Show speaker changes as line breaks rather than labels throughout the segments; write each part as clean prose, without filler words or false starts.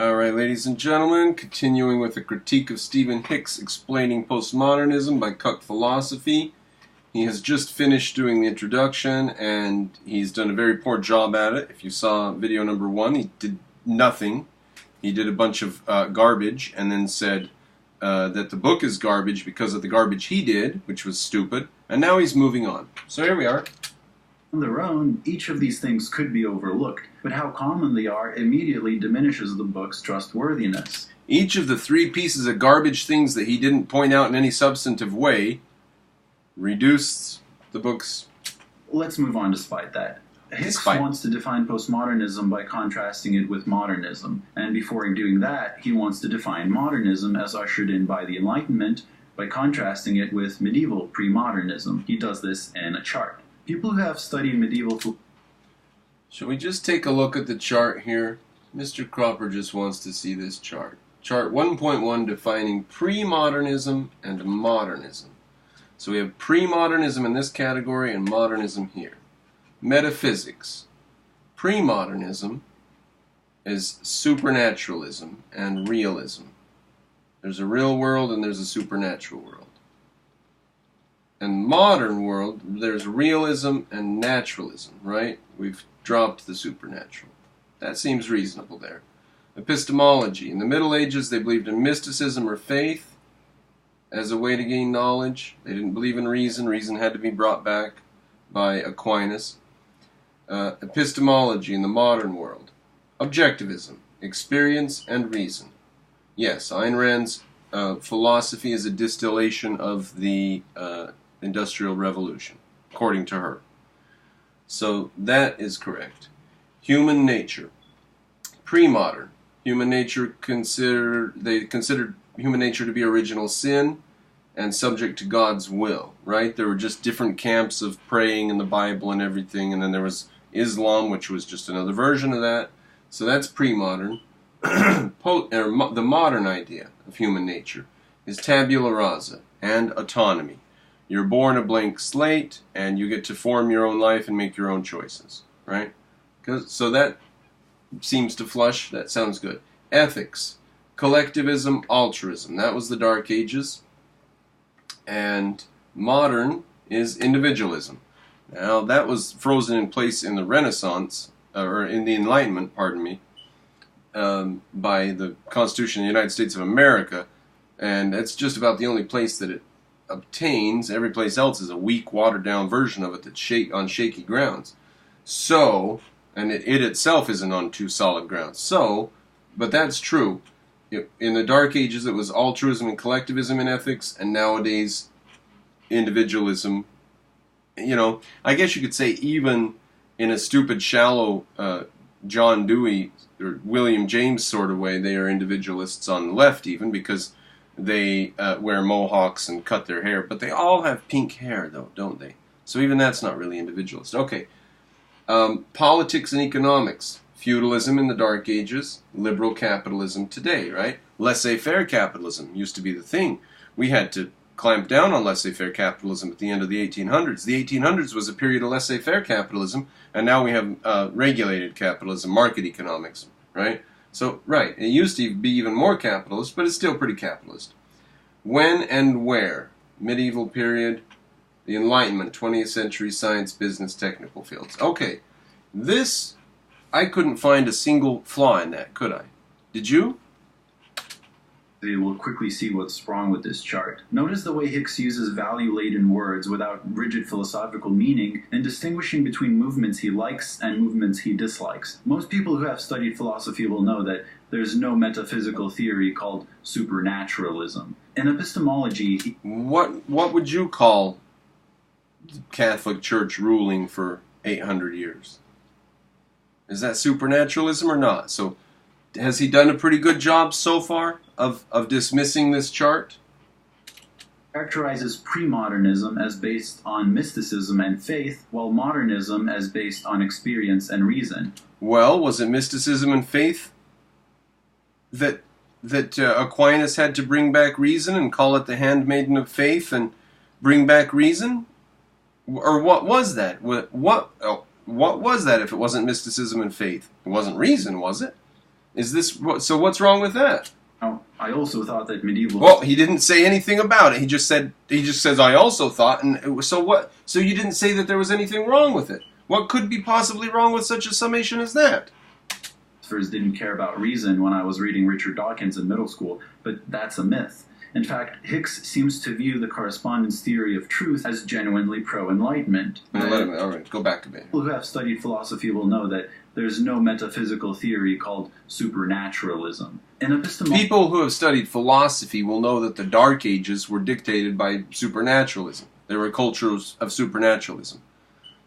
Alright, ladies and gentlemen, continuing with a critique of Stephen Hicks explaining postmodernism by Cuck philosophy. He has just finished doing the introduction, and he's done a very poor job at it. If you saw video number 1, he did nothing. He did a bunch of garbage, and then said that the book is garbage because of the garbage he did, which was stupid, and now he's moving on. So here we are.
On their own, each of these things could be overlooked, but how common they are immediately diminishes the book's trustworthiness.
Each of the 3 pieces of garbage things that he didn't point out in any substantive way reduced the book's...
Let's move on despite that. Hicks wants to define postmodernism by contrasting it with modernism, and before doing that, he wants to define modernism as ushered in by the Enlightenment by contrasting it with medieval pre-modernism. He does this in a chart. People who have studied medieval...
Should we just take a look at the chart here? MrCropper just wants to see this chart. Chart 1.1 defining pre-modernism and modernism. So we have pre-modernism in this category and modernism here. Metaphysics. Pre-modernism is supernaturalism and realism. There's a real world and there's a supernatural world. In modern world, there's realism and naturalism, right? We've dropped the supernatural. That seems reasonable there. Epistemology. In the Middle Ages, they believed in mysticism or faith as a way to gain knowledge. They didn't believe in reason. Reason had to be brought back by Aquinas. Epistemology in the modern world. Objectivism. Experience and reason. Yes, Ayn Rand's philosophy is a distillation of the Industrial Revolution, according to her. So that is correct. Human nature. Pre-modern. Human nature they considered human nature to be original sin and subject to God's will, right? There were just different camps of praying in the Bible and everything, and then there was Islam, which was just another version of that. So that's pre-modern. The modern idea of human nature is tabula rasa and autonomy. You're born a blank slate, and you get to form your own life and make your own choices, right? So that seems to flush. That sounds good. Ethics, collectivism, altruism. That was the Dark Ages. And modern is individualism. Now, that was frozen in place in the Renaissance, or in the Enlightenment, pardon me, by the Constitution of the United States of America, and that's just about the only place that it obtains. Every place else is a weak, watered-down version of it that's on shaky grounds. So, and it itself isn't on too solid grounds. So, but that's true. In the Dark Ages, it was altruism and collectivism in ethics, and nowadays, individualism. You know, I guess you could say even in a stupid, shallow John Dewey or William James sort of way, they are individualists on the left even, because they wear mohawks and cut their hair. But they all have pink hair, though, don't they? So even that's not really individualist. Okay. Politics and economics. Feudalism in the Dark Ages. Liberal capitalism today, right? Laissez-faire capitalism used to be the thing. We had to clamp down on laissez-faire capitalism at the end of the 1800s. The 1800s was a period of laissez-faire capitalism, and now we have regulated capitalism, market economics, right? So, right, it used to be even more capitalist, but it's still pretty capitalist. When and where? Medieval period, the Enlightenment, 20th century science, business, technical fields. Okay, this, I couldn't find a single flaw in that, could I? Did you?
We'll quickly see what's wrong with this chart. Notice the way Hicks uses value-laden words without rigid philosophical meaning and distinguishing between movements he likes and movements he dislikes. Most people who have studied philosophy will know that there's no metaphysical theory called supernaturalism. In epistemology...
What would you call the Catholic Church ruling for 800 years? Is that supernaturalism or not? So, has he done a pretty good job so far of dismissing this chart?
Characterizes pre-modernism as based on mysticism and faith, while modernism as based on experience and reason.
Well, was it mysticism and faith that Aquinas had to bring back reason and call it the handmaiden of faith and bring back reason? Or what was that? What was that if it wasn't mysticism and faith? It wasn't reason, was it? So what's wrong with that?
Now, I also thought that medieval...
Well, he didn't say anything about it. He just says, I also thought, and so what? So you didn't say that there was anything wrong with it. What could be possibly wrong with such a summation as that?
Philosophers didn't care about reason when I was reading Richard Dawkins in middle school, but that's a myth. In fact, Hicks seems to view the correspondence theory of truth as genuinely pro-enlightenment.
All right, go back a bit.
People who have studied philosophy will know that there's no metaphysical theory called supernaturalism.
People who have studied philosophy will know that the Dark Ages were dictated by supernaturalism. There were cultures of supernaturalism.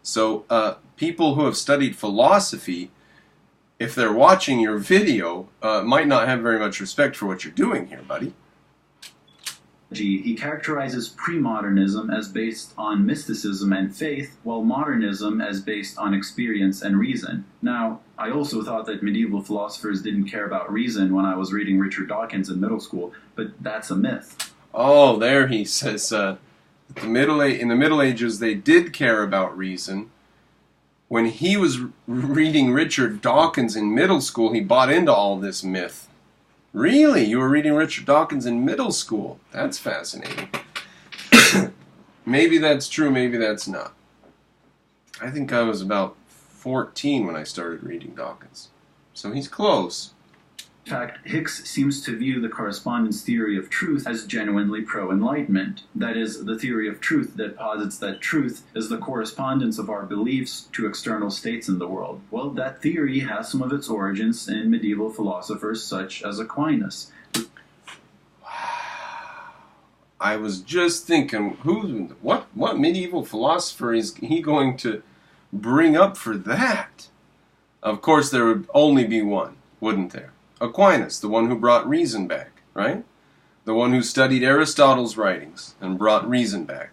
So people who have studied philosophy, if they're watching your video, might not have very much respect for what you're doing here, buddy.
He characterizes pre-modernism as based on mysticism and faith, while modernism as based on experience and reason. Now, I also thought that medieval philosophers didn't care about reason when I was reading Richard Dawkins in middle school, but that's a myth.
Oh, there he says, in the Middle Ages they did care about reason. When he was reading Richard Dawkins in middle school, he bought into all this myth. Really? You were reading Richard Dawkins in middle school? That's fascinating. Maybe that's true, maybe that's not. I think I was about 14 when I started reading Dawkins. So he's close.
In fact, Hicks seems to view the correspondence theory of truth as genuinely pro-enlightenment. That is, the theory of truth that posits that truth is the correspondence of our beliefs to external states in the world. Well, that theory has some of its origins in medieval philosophers such as Aquinas.
I was just thinking, what medieval philosopher is he going to bring up for that? Of course, there would only be one, wouldn't there? Aquinas, the one who brought reason back, right? The one who studied Aristotle's writings and brought reason back.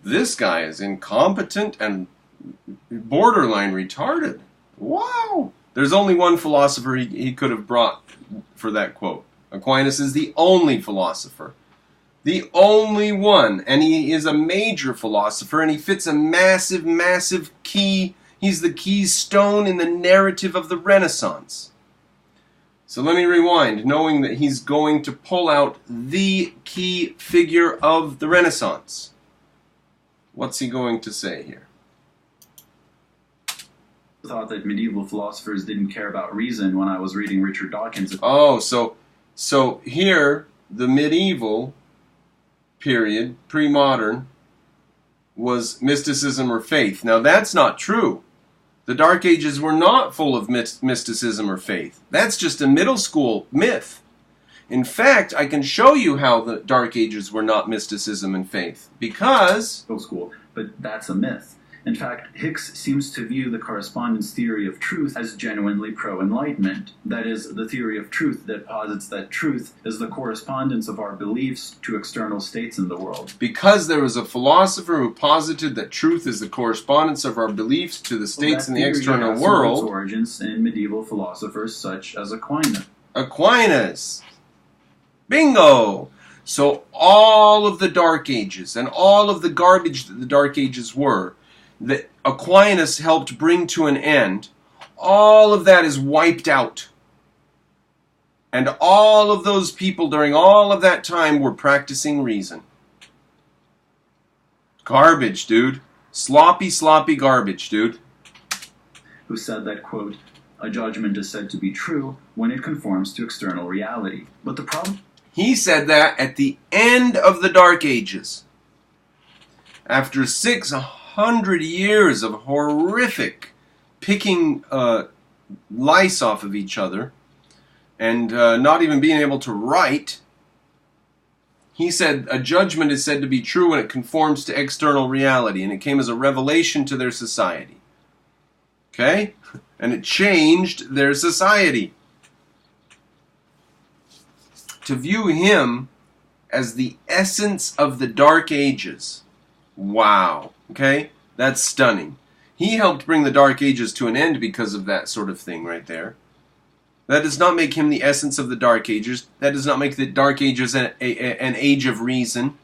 This guy is incompetent and borderline retarded. Wow! There's only one philosopher he could have brought for that quote. Aquinas is the only philosopher. The only one. And he is a major philosopher, and he fits a massive, massive key. He's the keystone in the narrative of the Renaissance. So let me rewind, knowing that he's going to pull out the key figure of the Renaissance. What's he going to say here?
I thought that medieval philosophers didn't care about reason when I was reading Richard Dawkins.
Oh, so here, the medieval period, pre-modern, was mysticism or faith. Now that's not true. The Dark Ages were not full of mysticism or faith. That's just a middle school myth. In fact, I can show you how the Dark Ages were not mysticism and faith. Because...
middle school, but that's a myth. In fact, Hicks seems to view the correspondence theory of truth as genuinely pro-enlightenment. That is, the theory of truth that posits that truth is the correspondence of our beliefs to external states in the world.
Because there was a philosopher who posited that truth is the correspondence of our beliefs to the states in the external world.
Its origins in medieval philosophers such as Aquinas.
Aquinas! Bingo! So all of the Dark Ages and all of the garbage that the Dark Ages were, that Aquinas helped bring to an end, all of that is wiped out. And all of those people during all of that time were practicing reason. Garbage, dude. Sloppy, sloppy garbage, dude.
Who said that, quote, a judgment is said to be true when it conforms to external reality. But the problem...
He said that at the end of the Dark Ages. After 600 years of horrific picking lice off of each other and not even being able to write, he said a judgment is said to be true when it conforms to external reality, and it came as a revelation to their society. Okay? And it changed their society. To view him as the essence of the Dark Ages. Wow. Okay? That's stunning. He helped bring the Dark Ages to an end because of that sort of thing right there. That does not make him the essence of the Dark Ages. That does not make the Dark Ages an age of reason.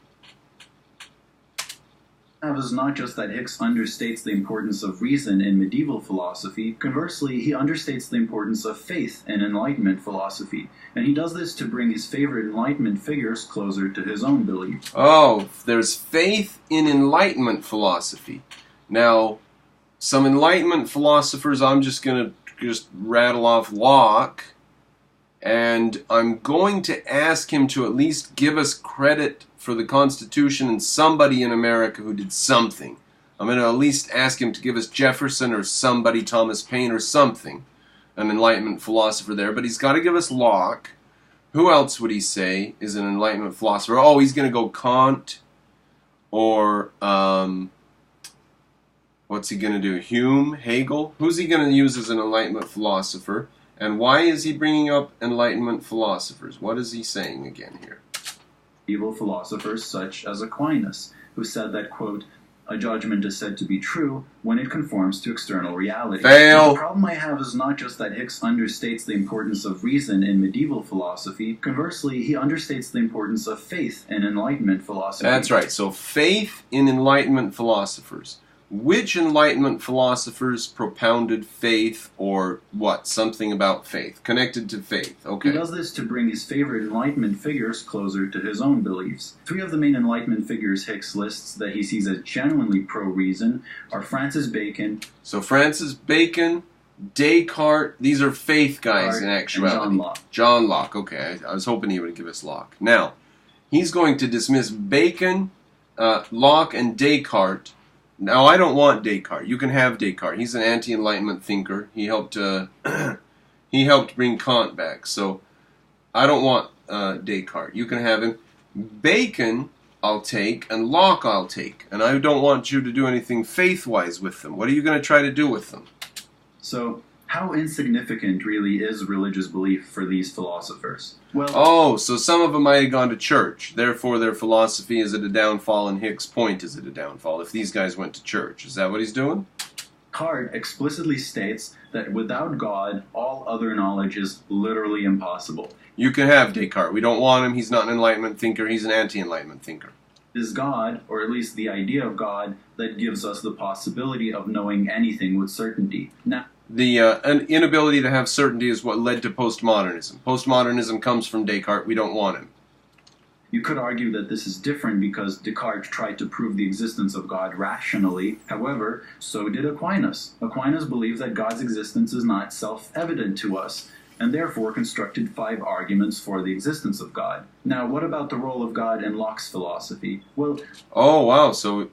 Is not just that Hicks understates the importance of reason in medieval philosophy. Conversely, he understates the importance of faith in Enlightenment philosophy, and he does this to bring his favorite Enlightenment figures closer to his own belief.
Oh, there's faith in Enlightenment philosophy. Now, some Enlightenment philosophers, I'm just going to rattle off Locke, and I'm going to ask him to at least give us credit for the Constitution and somebody in America who did something. I'm going to at least ask him to give us Jefferson or somebody, Thomas Paine or something, an Enlightenment philosopher there. But he's got to give us Locke. Who else would he say is an Enlightenment philosopher? Oh, he's going to go Kant or, what's he going to do? Hume? Hegel? Who's he going to use as an Enlightenment philosopher? And why is he bringing up Enlightenment philosophers? What is he saying again here?
Evil philosophers such as Aquinas, who said that, quote, a judgment is said to be true when it conforms to external reality.
Fail!
But the problem I have is not just that Hicks understates the importance of reason in medieval philosophy. Conversely, he understates the importance of faith in Enlightenment philosophy.
That's right. So faith in Enlightenment philosophers. Which Enlightenment philosophers propounded faith or what? Something about faith. Connected to faith. Okay.
He does this to bring his favorite Enlightenment figures closer to his own beliefs. 3 of the main Enlightenment figures Hicks lists that he sees as genuinely pro-reason are Francis Bacon.
So Francis Bacon, Descartes, these are faith guys in actuality.
And John Locke.
John Locke. Okay. I was hoping he would give us Locke. Now, he's going to dismiss Bacon, Locke, and Descartes. Now, I don't want Descartes. You can have Descartes. He's an anti-Enlightenment thinker. He helped bring Kant back. So, I don't want Descartes. You can have him. Bacon, I'll take, and Locke, I'll take. And I don't want you to do anything faith-wise with them. What are you going to try to do with them?
So, how insignificant really is religious belief for these philosophers? Well,
oh, so some of them might have gone to church. Therefore, their philosophy is at a downfall, and Hicks' point is at a downfall. If these guys went to church, is that what he's doing?
Descartes explicitly states that without God, all other knowledge is literally impossible.
You can have Descartes. We don't want him. He's not an Enlightenment thinker. He's an anti-Enlightenment thinker.
It is God, or at least the idea of God, that gives us the possibility of knowing anything with certainty. Now,
the an inability to have certainty is what led to postmodernism. Postmodernism comes from Descartes. We don't want him.
You could argue that this is different because Descartes tried to prove the existence of God rationally. However, so did Aquinas. Aquinas believed that God's existence is not self-evident to us, and therefore constructed 5 arguments for the existence of God. Now, what about the role of God in Locke's philosophy? Well,
oh, wow, so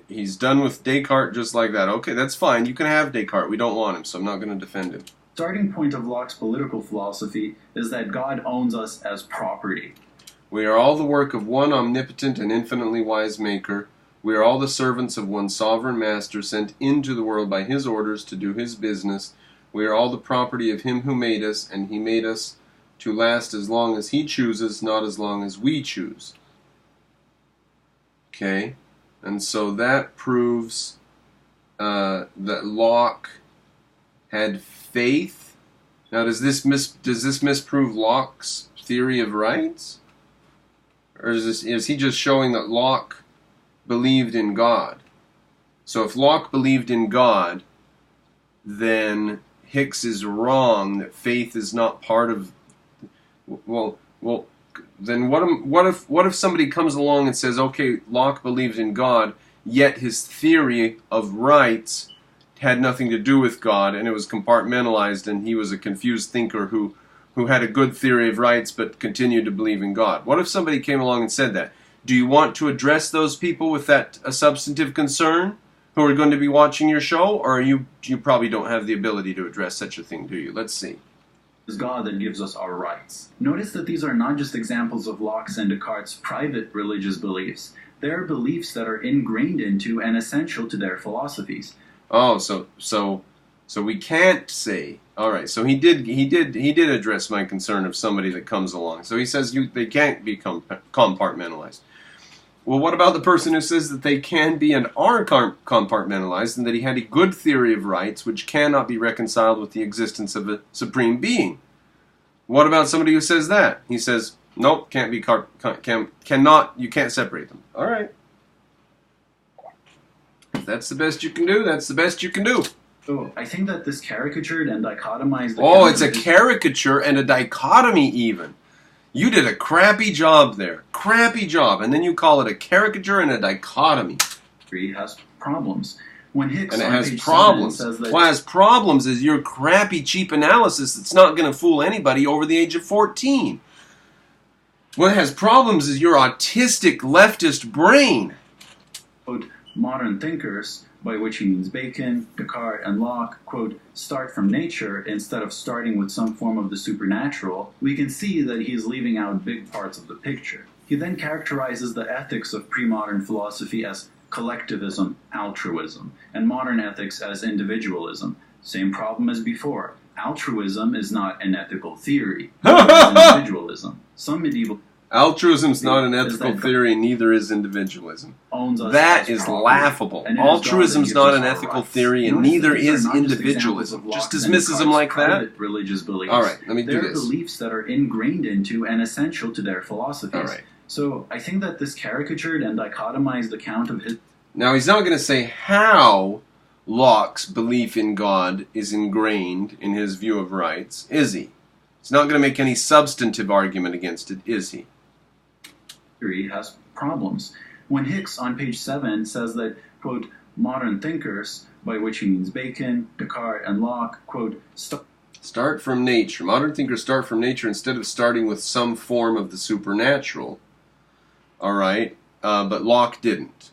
he's done with Descartes just like that. Okay, that's fine. You can have Descartes. We don't want him, so I'm not going to defend him.
Starting point of Locke's political philosophy is that God owns us as property.
We are all the work of one omnipotent and infinitely wise maker. We are all the servants of one sovereign master sent into the world by his orders to do his business. We are all the property of him who made us, and he made us to last as long as he chooses, not as long as we choose. Okay? And so that proves that Locke had faith. Now, does this misprove Locke's theory of rights? Or is he just showing that Locke believed in God? So if Locke believed in God, then Hicks is wrong that faith is not part of. Well. Then what if somebody comes along and says, okay, Locke believed in God, yet his theory of rights had nothing to do with God, and it was compartmentalized, and he was a confused thinker who had a good theory of rights but continued to believe in God? What if somebody came along and said that? Do you want to address those people with that a substantive concern who are going to be watching your show, or you probably don't have the ability to address such a thing, do you? Let's see.
It is God that gives us our rights. Notice that these are not just examples of Locke's and Descartes' private religious beliefs. They are beliefs that are ingrained into and essential to their philosophies.
Oh, so we can't say. All right, so he did address my concern of somebody that comes along. So he says they can't be compartmentalized. Well, what about the person who says that they can be and are compartmentalized, and that he had a good theory of rights which cannot be reconciled with the existence of a supreme being? What about somebody who says that? He says, nope, can't be cannot. You can't separate them. All right. that's the best you can do, that's the best you can do.
So I think that this caricatured and dichotomized...
Oh, it's a caricature and a dichotomy even. You did a crappy job there. Crappy job. And then you call it a caricature and a dichotomy.
...has problems. When Hicks
and it
on
has
page
problems.
7 says that...
What has problems is your crappy, cheap analysis that's not going to fool anybody over the age of 14. What has problems is your autistic leftist brain.
Quote, modern thinkers, by which he means Bacon, Descartes, and Locke, quote, start from nature instead of starting with some form of the supernatural, we can see that he is leaving out big parts of the picture. He then characterizes the ethics of pre-modern philosophy as collectivism, altruism, and modern ethics as individualism. Same problem as before. Altruism is not an ethical theory. Neither is individualism. Some medieval...
Altruism is not an ethical theory, neither is individualism. That is laughable. Altruism is not an ethical theory, and neither is individualism. Just dismisses them like that?
Religious beliefs.
All right, let me do
They're
this.
beliefs that are ingrained into and essential to their philosophies.
All right.
So I think that this caricatured and dichotomized account of his...
Now, he's not going to say how Locke's belief in God is ingrained in his view of rights, is he? He's not going to make any substantive argument against it, is he?
Theory has problems. When Hicks on page 7 says that, quote, modern thinkers, by which he means Bacon, Descartes, and Locke, quote,
start from nature. Modern thinkers start from nature instead of starting with some form of the supernatural. All right, but Locke didn't.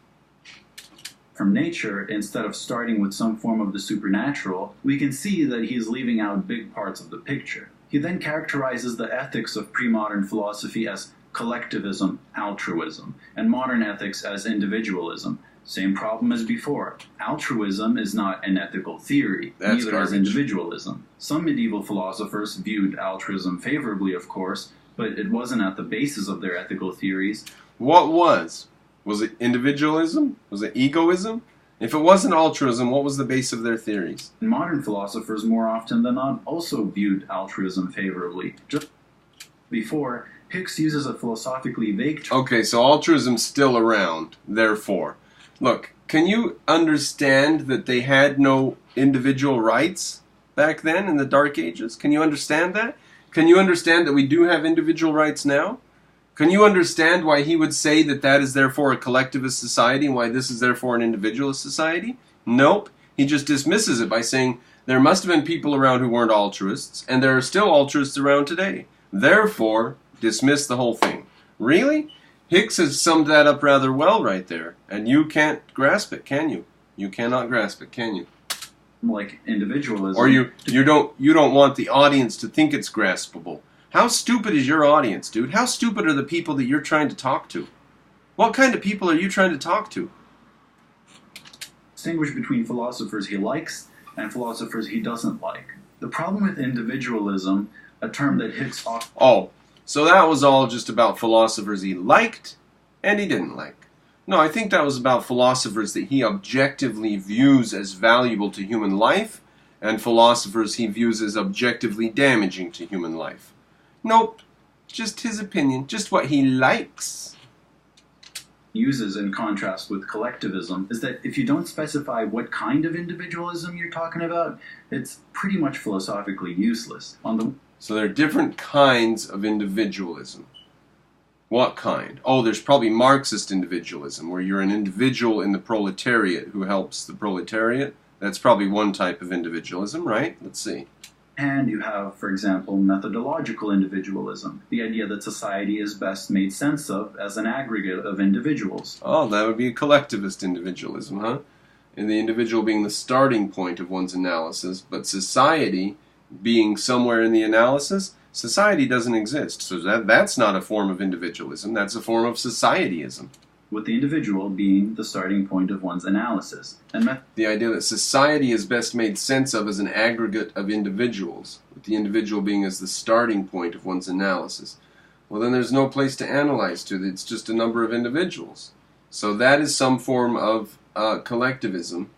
From nature, instead of starting with some form of the supernatural, we can see that he is leaving out big parts of the picture. He then characterizes the ethics of pre-modern philosophy as collectivism, altruism, and modern ethics as individualism. Same problem as before. Altruism is not an ethical theory, neither is individualism. Some medieval philosophers viewed altruism favorably, of course, but it wasn't at the basis of their ethical theories.
What was? Was it individualism? Was it egoism? If it wasn't altruism, what was the base of their theories?
Modern philosophers, more often than not, also viewed altruism favorably. Just before, Hicks uses a philosophically vague term.
Okay, so altruism's still around, therefore. Look, can you understand that they had no individual rights back then in the Dark Ages? Can you understand that? Can you understand that we do have individual rights now? Can you understand why he would say that that is therefore a collectivist society and why this is therefore an individualist society? Nope. He just dismisses it by saying there must have been people around who weren't altruists, and there are still altruists around today. Therefore, dismiss the whole thing. Really? Hicks has summed that up rather well right there, and you can't grasp it, can you? You cannot grasp it, can you?
Like individualism.
Or you don't want the audience to think it's graspable. How stupid is your audience, dude? How stupid are the people that you're trying to talk to? What kind of people are you trying to talk to?
Distinguish between philosophers he likes and philosophers he doesn't like. The problem with individualism, a term that Hicks often...
Oh, so that was all just about philosophers he liked and he didn't like. No, I think that was about philosophers that he objectively views as valuable to human life and philosophers he views as objectively damaging to human life. Nope, just his opinion, just what he likes.
Uses in contrast with collectivism is that if you don't specify what kind of individualism you're talking about, it's pretty much philosophically useless.
So there are different kinds of individualism. What kind? Oh, there's probably Marxist individualism, where you're an individual in the proletariat who helps the proletariat. That's probably one type of individualism, right? Let's see.
And you have, for example, methodological individualism, the idea that society is best made sense of as an aggregate of individuals.
Oh, that would be a collectivist individualism, huh? And the individual being the starting point of one's analysis, but society being somewhere in the analysis, society doesn't exist. So that's not a form of individualism, that's a form of societyism.
With the individual being the starting point of one's analysis. And
the idea that society is best made sense of as an aggregate of individuals, with the individual being as the starting point of one's analysis. Well, then there's no place to analyze to. It's just a number of individuals. So that is some form of collectivism,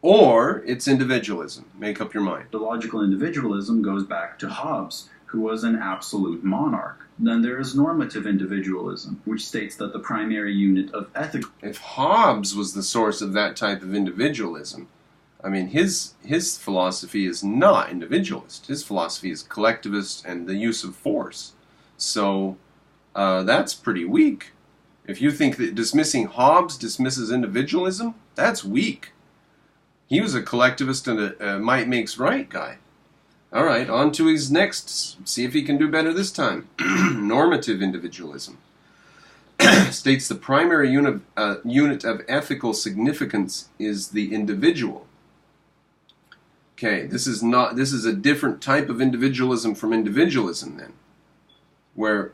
or it's individualism. Make up your mind.
Methodological individualism goes back to Hobbes, who was an absolute monarch. Then there is normative individualism, which states that the primary unit of ethical...
If Hobbes was the source of that type of individualism, I mean, his philosophy is not individualist. His philosophy is collectivist and the use of force. So that's pretty weak. If you think that dismissing Hobbes dismisses individualism, that's weak. He was a collectivist and a might makes right guy. All right, on to his next. See if he can do better this time. Normative individualism states the primary unit of ethical significance is the individual. Okay, this is a different type of individualism from individualism then, where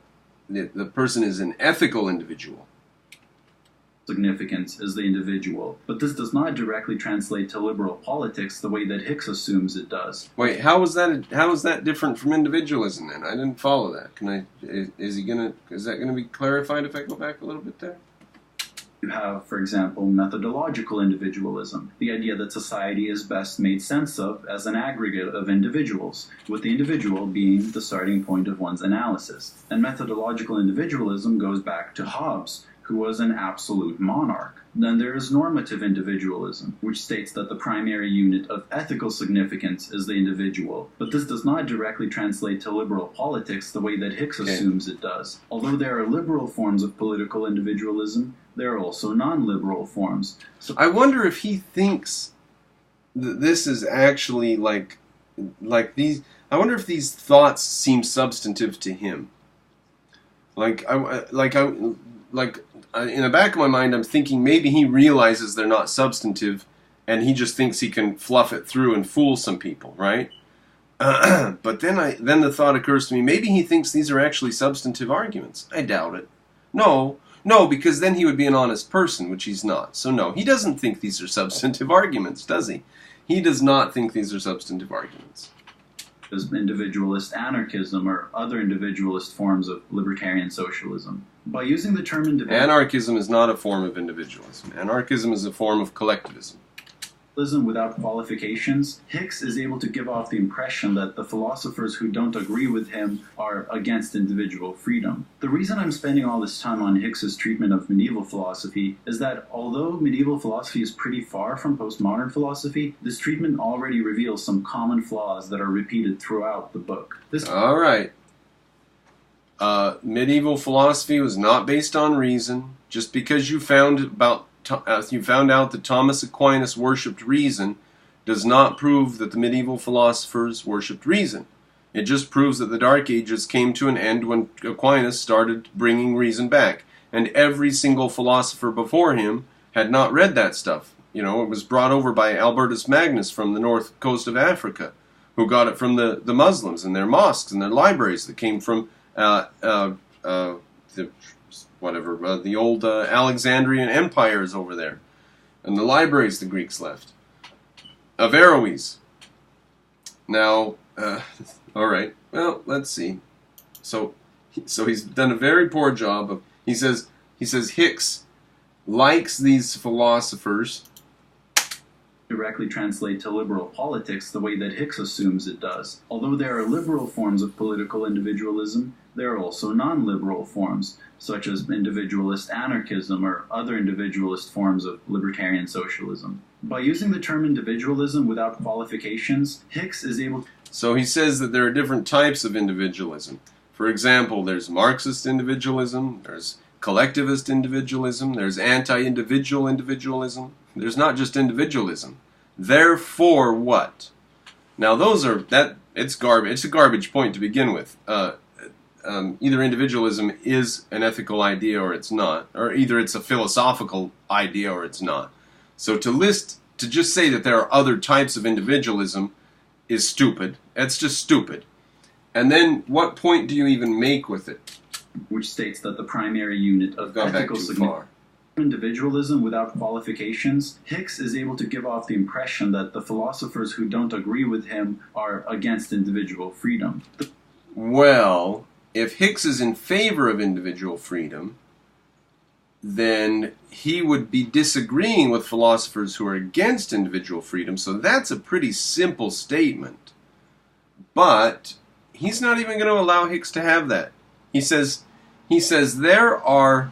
the person is an ethical individual.
Significance is the individual, but this does not directly translate to liberal politics the way that Hicks assumes it does.
Wait, how is that different from individualism then? I didn't follow that. Is that gonna be clarified if I go back a little bit there?
You have, for example, methodological individualism, the idea that society is best made sense of as an aggregate of individuals, with the individual being the starting point of one's analysis. And methodological individualism goes back to Hobbes, who was an absolute monarch. Then there is normative individualism, which states that the primary unit of ethical significance is the individual, but this does not directly translate to liberal politics the way that Hicks assumes it does. Although there are liberal forms of political individualism, there are also non-liberal forms. So
I wonder if he thinks that this is actually like these. I wonder if these thoughts seem substantive to him. In the back of my mind, I'm thinking maybe he realizes they're not substantive, and he just thinks he can fluff it through and fool some people, right? But then the thought occurs to me, maybe he thinks these are actually substantive arguments. I doubt it. No, because then he would be an honest person, which he's not. So no, he doesn't think these are substantive arguments, does he? He does not think these are substantive arguments.
As individualist anarchism or other individualist forms of libertarian socialism. By using the term
anarchism is not a form of individualism. Anarchism is a form of collectivism.
Without qualifications, Hicks is able to give off the impression that the philosophers who don't agree with him are against individual freedom. The reason I'm spending all this time on Hicks's treatment of medieval philosophy is that although medieval philosophy is pretty far from postmodern philosophy, this treatment already reveals some common flaws that are repeated throughout the book.
All right. Medieval philosophy was not based on reason. Just because you found out that Thomas Aquinas worshipped reason does not prove that the medieval philosophers worshipped reason. It just proves that the Dark Ages came to an end when Aquinas started bringing reason back. And every single philosopher before him had not read that stuff. You know, it was brought over by Albertus Magnus from the north coast of Africa, who got it from the Muslims and their mosques and their libraries that came from the old Alexandrian empires over there, and the libraries the Greeks left. Averroes. Now, all right. Well, let's see. So he's done a very poor job of. He says Hicks likes these philosophers.
Directly translate to liberal politics the way that Hicks assumes it does. Although there are liberal forms of political individualism, there are also non-liberal forms, such as individualist anarchism or other individualist forms of libertarian socialism. By using the term individualism without qualifications, Hicks is able to...
So he says that there are different types of individualism. For example, there's Marxist individualism, there's collectivist individualism, there's anti-individual individualism. There's not just individualism. Therefore, what? Now, it's garbage. It's a garbage point to begin with. Either individualism is an ethical idea or it's not, or either it's a philosophical idea or it's not. So to just say that there are other types of individualism is stupid. It's just stupid. And then, what point do you even make with it?
Which states that the primary unit of ethical significance. Individualism without qualifications, Hicks is able to give off the impression that the philosophers who don't agree with him are against individual freedom.
Well, if Hicks is in favor of individual freedom, then he would be disagreeing with philosophers who are against individual freedom, so that's a pretty simple statement. But he's not even going to allow Hicks to have that. He says there are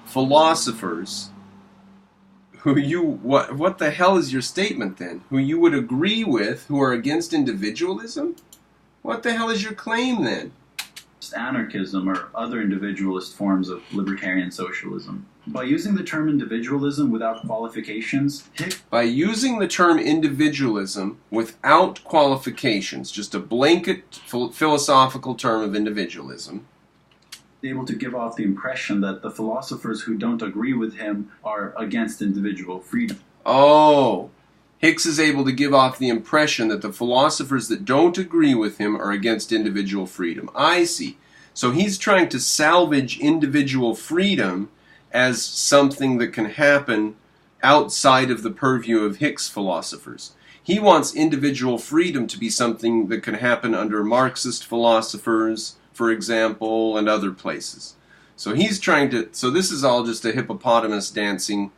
philosophers who what the hell is your statement then? Who you would agree with who are against individualism? What the hell is your claim then?
Anarchism or other individualist forms of libertarian socialism. By using the term individualism without qualifications, Hicks...
By using the term individualism without qualifications, just a blanket philosophical term of individualism,
able to give off the impression that the philosophers who don't agree with him are against individual freedom.
Oh, Hicks is able to give off the impression that the philosophers that don't agree with him are against individual freedom. I see. So he's trying to salvage individual freedom as something that can happen outside of the purview of Hicks philosophers. He wants individual freedom to be something that can happen under Marxist philosophers, for example, and other places. So he's trying to... So this is all just a hippopotamus dancing,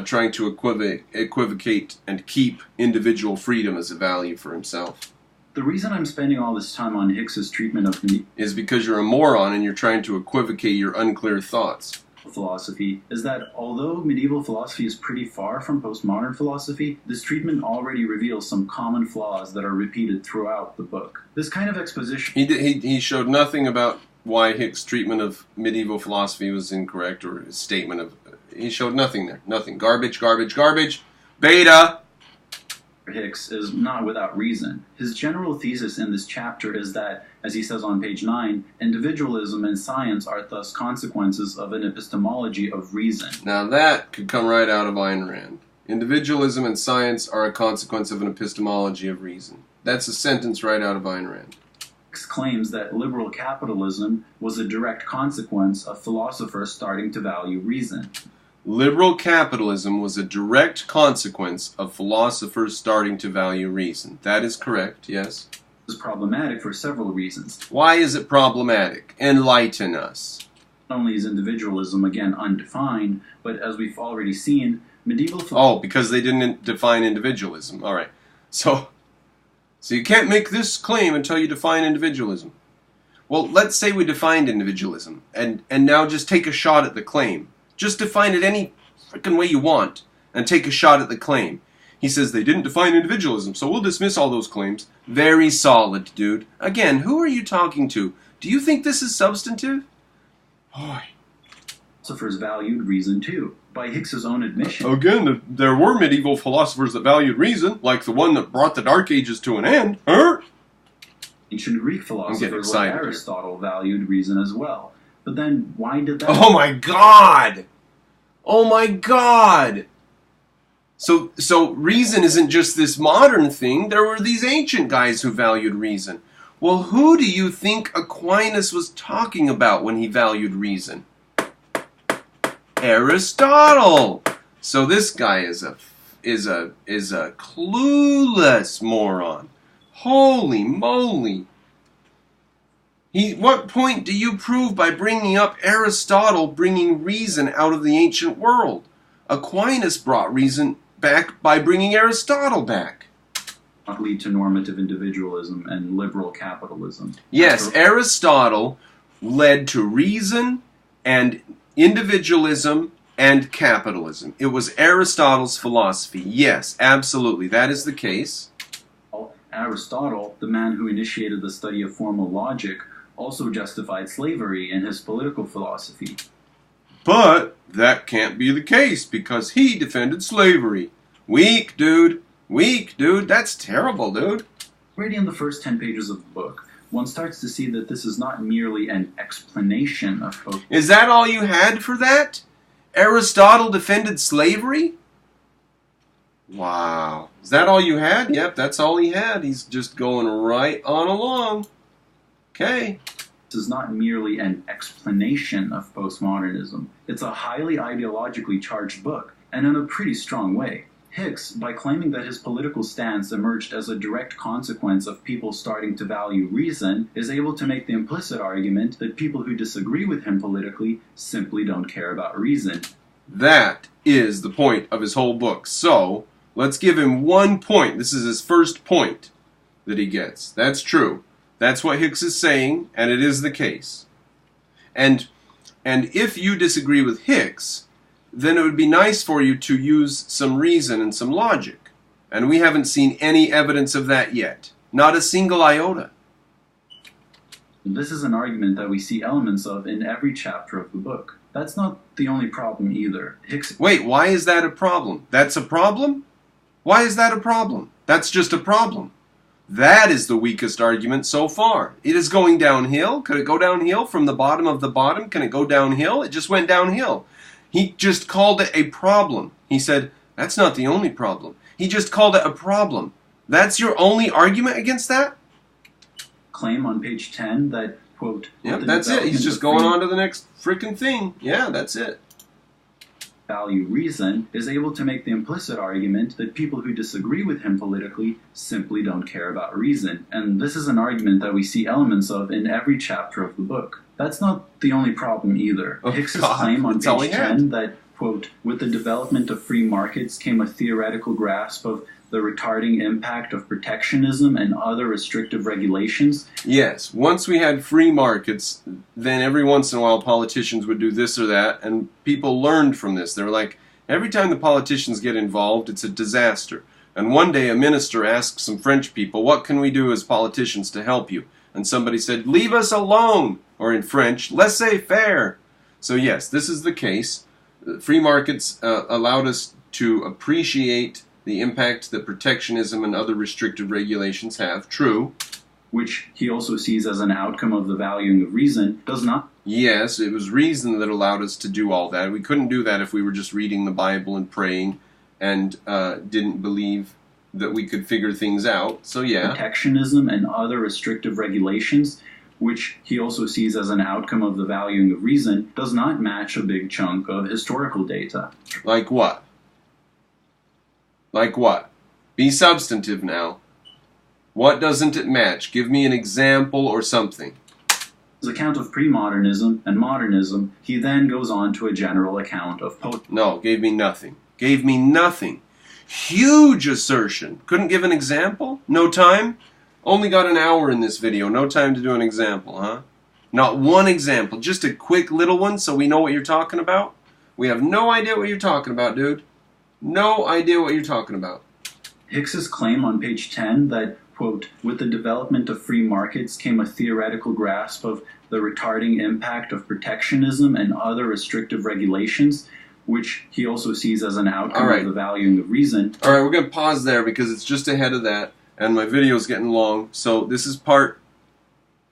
trying to equivocate and keep individual freedom as a value for himself.
The reason I'm spending all this time on Hicks's treatment of
is because you're a moron and you're trying to equivocate your unclear thoughts.
Philosophy is that although medieval philosophy is pretty far from postmodern philosophy, this treatment already reveals some common flaws that are repeated throughout the book. This kind of exposition...
He showed nothing about why Hicks' treatment of medieval philosophy was incorrect, or his statement of... He showed nothing there. Nothing. Garbage, garbage, garbage. Beta!
Hicks is not without reason. His general thesis in this chapter is that, as he says on page 9, individualism and science are thus consequences of an epistemology of reason.
Now that could come right out of Ayn Rand. Individualism and science are a consequence of an epistemology of reason. That's a sentence right out of Ayn Rand.
Hicks claims that liberal capitalism was a direct consequence of philosophers starting to value reason.
Liberal capitalism was a direct consequence of philosophers starting to value reason. That is correct, yes.
This is problematic for several reasons.
Why is it problematic? Enlighten us.
Not only is individualism, again, undefined, but as we've already seen, medieval...
Oh, because they didn't define individualism. All right. So you can't make this claim until you define individualism. Well, let's say we defined individualism, and now just take a shot at the claim. Just define it any frickin' way you want, and take a shot at the claim. He says they didn't define individualism, so we'll dismiss all those claims. Very solid, dude. Again, who are you talking to? Do you think this is substantive? Boy.
Philosophers valued reason too, by Hicks's own admission.
Again, there were medieval philosophers that valued reason, like the one that brought the Dark Ages to an end. Huh?
Ancient Greek philosophers like Aristotle valued reason as well. But then, why did that...
Oh my God! Oh my God! So reason isn't just this modern thing. There were these ancient guys who valued reason. Well, who do you think Aquinas was talking about when he valued reason? Aristotle! So this guy is a clueless moron. Holy moly! What point do you prove by bringing up Aristotle bringing reason out of the ancient world? Aquinas brought reason back by bringing Aristotle back.
Not lead to normative individualism and liberal capitalism.
Yes, Aristotle led to reason and individualism and capitalism. It was Aristotle's philosophy. Yes, absolutely, that is the case.
Aristotle, the man who initiated the study of formal logic, also justified slavery in his political philosophy.
But that can't be the case because he defended slavery. Weak, dude. Weak, dude. That's terrible, dude.
Already in the first 10 pages of the book, one starts to see that this is not merely an explanation of both.
Is that all you had for that? Aristotle defended slavery? Wow. Is that all you had? Yep, that's all he had. He's just going right on along. Okay.
This is not merely an explanation of postmodernism. It's a highly ideologically charged book, and in a pretty strong way. Hicks, by claiming that his political stance emerged as a direct consequence of people starting to value reason, is able to make the implicit argument that people who disagree with him politically simply don't care about reason.
That is the point of his whole book. So, let's give him 1 point. This is his first point that he gets. That's true. That's what Hicks is saying, and it is the case. And if you disagree with Hicks, then it would be nice for you to use some reason and some logic. And we haven't seen any evidence of that yet. Not a single iota.
This is an argument that we see elements of in every chapter of the book. That's not the only problem either. Hicks...
Wait, why is that a problem? That's a problem? Why is that a problem? That's just a problem. That is the weakest argument so far. It is going downhill. Could it go downhill from the bottom of the bottom? Can it go downhill? It just went downhill. He just called it a problem. He said, that's not the only problem. He just called it a problem. That's your only argument against that?
Claim on page 10 that, quote...
Yep, that's it. He's just going on to the next frickin' thing. Yeah, that's it.
Value reason is able to make the implicit argument that people who disagree with him politically simply don't care about reason. And this is an argument that we see elements of in every chapter of the book. That's not the only problem either.
Oh,
Hicks's
God,
claim on
that's
page 10 that, quote, with the development of free markets came a theoretical grasp of the retarding impact of protectionism and other restrictive regulations.
Yes, once we had free markets, then every once in a while politicians would do this or that, and people learned from this. They were like, every time the politicians get involved, it's a disaster. And one day a minister asked some French people, what can we do as politicians to help you? And somebody said, leave us alone, or in French, laissez-faire. So yes, this is the case. Free markets allowed us to appreciate the impact that protectionism and other restrictive regulations have. True.
Which he also sees as an outcome of the valuing of reason, does not.
Yes, it was reason that allowed us to do all that. We couldn't do that if we were just reading the Bible and praying and didn't believe that we could figure things out. So yeah.
Protectionism and other restrictive regulations, which he also sees as an outcome of the valuing of reason, does not match a big chunk of historical data.
Like what? Like what? Be substantive now. What doesn't it match? Give me an example or something.
His account of pre-modernism and modernism, he then goes on to a general account of
No, gave me nothing. Gave me nothing. Huge assertion. Couldn't give an example? No time? Only got an hour in this video. No time to do an example, huh? Not one example. Just a quick little one so we know what you're talking about? We have no idea what you're talking about, dude. No idea what you're talking about.
Hicks's claim on page 10 that, quote, with the development of free markets came a theoretical grasp of the retarding impact of protectionism and other restrictive regulations, which he also sees as an outcome of the valuing of reason.
All right, we're going to pause there because it's just ahead of that, and my video's getting long. So this is part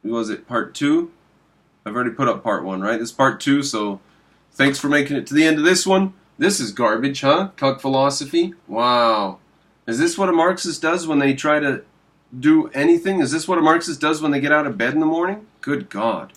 2? I've already put up part 1, right? This is part 2, so thanks for making it to the end of this one. This is garbage, huh? Cuck philosophy? Wow. Is this what a Marxist does when they try to do anything? Is this what a Marxist does when they get out of bed in the morning? Good God.